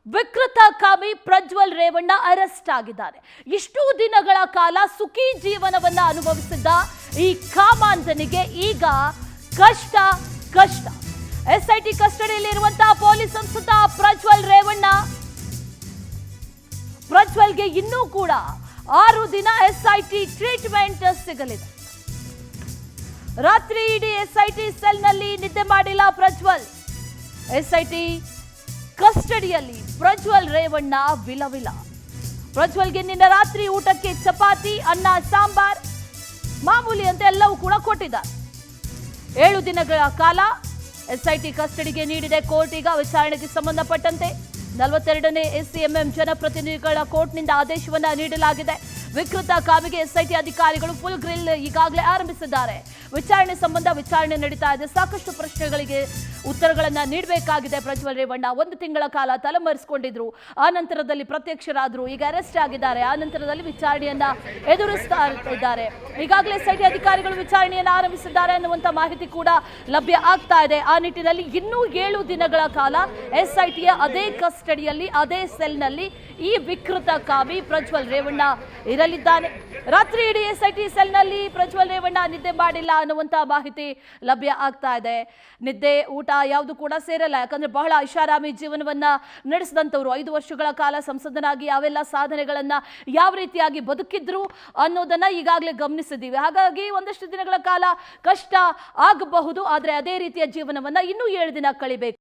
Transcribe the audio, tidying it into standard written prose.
ವಿಕೃತ ಕಾಮಿ ಪ್ರಜ್ವಲ್ ರೇವಣ್ಣ ಅರೆಸ್ಟ್ ಆಗಿದ್ದಾರೆ. ಇಷ್ಟು ದಿನಗಳ ಕಾಲ ಸುಖಿ ಜೀವನವನ್ನ ಅನುಭವಿಸಿದ್ದ ಈ ಕಾಮಾಂಧನಿಗೆ ಈಗ ಕಷ್ಟ ಕಷ್ಟ. ಎಸ್ಐಟಿ ಕಸ್ಟಡಿಯಲ್ಲಿರುವಂತಹ ಪೊಲೀಸ್ ಸಂಸ್ಥೆ ಪ್ರಜ್ವಲ್ಗೆ ಇನ್ನೂ ಕೂಡ 6 ದಿನ ಎಸ್ಐಟಿ ಟ್ರೀಟ್ಮೆಂಟ್ ಸಿಗಲಿದೆ. ರಾತ್ರಿ ಇಡೀ ಎಸ್ಐಟಿ ಸೆಲ್ನಲ್ಲಿ ನಿದ್ದೆ ಮಾಡಿಲ್ಲ ಪ್ರಜ್ವಲ್. ಎಸ್ಐಟಿ ಕಸ್ಟಡಿಯಲ್ಲಿ ಪ್ರಜ್ವಲ್ ರೇವಣ್ಣ ವಿಲವಿಲ. ಪ್ರಜ್ವಲ್ಗೆ ನಿನ್ನೆ ರಾತ್ರಿ ಊಟಕ್ಕೆ ಚಪಾತಿ, ಅನ್ನ, ಸಾಂಬಾರ್ ಮಾಮೂಲಿ ಅಂತ ಎಲ್ಲವೂ ಕೂಡ ಕೊಟ್ಟಿದ್ದಾರೆ. 7 ದಿನಗಳ ಕಾಲ ಎಸ್ಐಟಿ ಕಸ್ಟಡಿಗೆ ನೀಡಿದೆ ಕೋರ್ಟ್. ಈಗ ವಿಚಾರಣೆಗೆ ಸಂಬಂಧಪಟ್ಟಂತೆ 42ನೇ ಎಸಿಎಂಎಂ ಜನಪ್ರತಿನಿಧಿಗಳ ಕೋರ್ಟ್ನಿಂದ ಆದೇಶವನ್ನ ನೀಡಲಾಗಿದೆ. ವಿಕೃತ ಕಾಮಿಗೆ ಎಸ್ಐಟಿ ಅಧಿಕಾರಿಗಳು ಫುಲ್ ಗ್ರಿಲ್ ಈಗಾಗಲೇ ಆರಂಭಿಸಿದ್ದಾರೆ. ವಿಚಾರಣೆ ಸಂಬಂಧ ವಿಚಾರಣೆ ನಡೀತಾ ಇದೆ. ಸಾಕಷ್ಟು ಪ್ರಶ್ನೆಗಳಿಗೆ ಉತ್ತರಗಳನ್ನ ನೀಡಬೇಕಾಗಿದೆ. ಪ್ರಜ್ವಲ್ ರೇವಣ್ಣ 1 ತಿಂಗಳ ಕಾಲ ತಲೆಮರೆಸಿಕೊಂಡಿದ್ರು, ಆ ನಂತರದಲ್ಲಿ ಪ್ರತ್ಯಕ್ಷರಾದ್ರು, ಈಗ ಅರೆಸ್ಟ್ ಆಗಿದ್ದಾರೆ, ಆ ನಂತರದಲ್ಲಿ ವಿಚಾರಣೆಯನ್ನ ಎದುರಿಸ್ತಾ ಇದ್ದಾರೆ. ಈಗಾಗಲೇ ಎಸ್ಐಟಿ ಅಧಿಕಾರಿಗಳು ವಿಚಾರಣೆಯನ್ನು ಆರಂಭಿಸಿದ್ದಾರೆ ಅನ್ನುವಂಥ ಮಾಹಿತಿ ಕೂಡ ಲಭ್ಯ ಆಗ್ತಾ ಇದೆ. ಆ ನಿಟ್ಟಿನಲ್ಲಿ ಇನ್ನೂ 7 ದಿನಗಳ ಕಾಲ ಎಸ್ಐಟಿಯ ಅದೇ ಕಸ್ಟಡಿಯಲ್ಲಿ, ಅದೇ ಸೆಲ್ನಲ್ಲಿ ಈ ವಿಕೃತ ಕಾಮಿ ಪ್ರಜ್ವಲ್ ರೇವಣ್ಣ ಇರಲಿದ್ದಾನೆ. ರಾತ್ರಿ ಇಡೀ ಎಸ್ಐಟಿ ಸೆಲ್ನಲ್ಲಿ ಪ್ರಜ್ವಲ್ ರೇವಣ್ಣ ನಿದ್ದೆ ಮಾಡಿಲ್ಲ ಅನ್ನುವಂಥ ಮಾಹಿತಿ ಲಭ್ಯ ಆಗ್ತಾ ಇದೆ. ನಿದ್ದೆ, ಊಟ ಯಾವುದು ಕೂಡ ಸೇರಲ್ಲ. ಯಾಕಂದ್ರೆ ಬಹಳ ಐಷಾರಾಮಿ ಜೀವನವನ್ನ ನಡೆಸಿದಂಥವ್ರು. 5 ವರ್ಷಗಳ ಕಾಲ ಸಂಸದನಾಗಿ ಯಾವೆಲ್ಲ ಸಾಧನೆಗಳನ್ನ ಯಾವ ರೀತಿಯಾಗಿ ಬದುಕಿದ್ರು ಅನ್ನೋದನ್ನ ಈಗಾಗಲೇ ಗಮನಿಸಿದ್ದೀವಿ. ಹಾಗಾಗಿ ಒಂದಷ್ಟು ದಿನಗಳ ಕಾಲ ಕಷ್ಟ ಆಗಬಹುದು, ಆದರೆ ಅದೇ ರೀತಿಯ ಜೀವನವನ್ನ ಇನ್ನೂ 7 ದಿನ ಕಳಿಬೇಕು.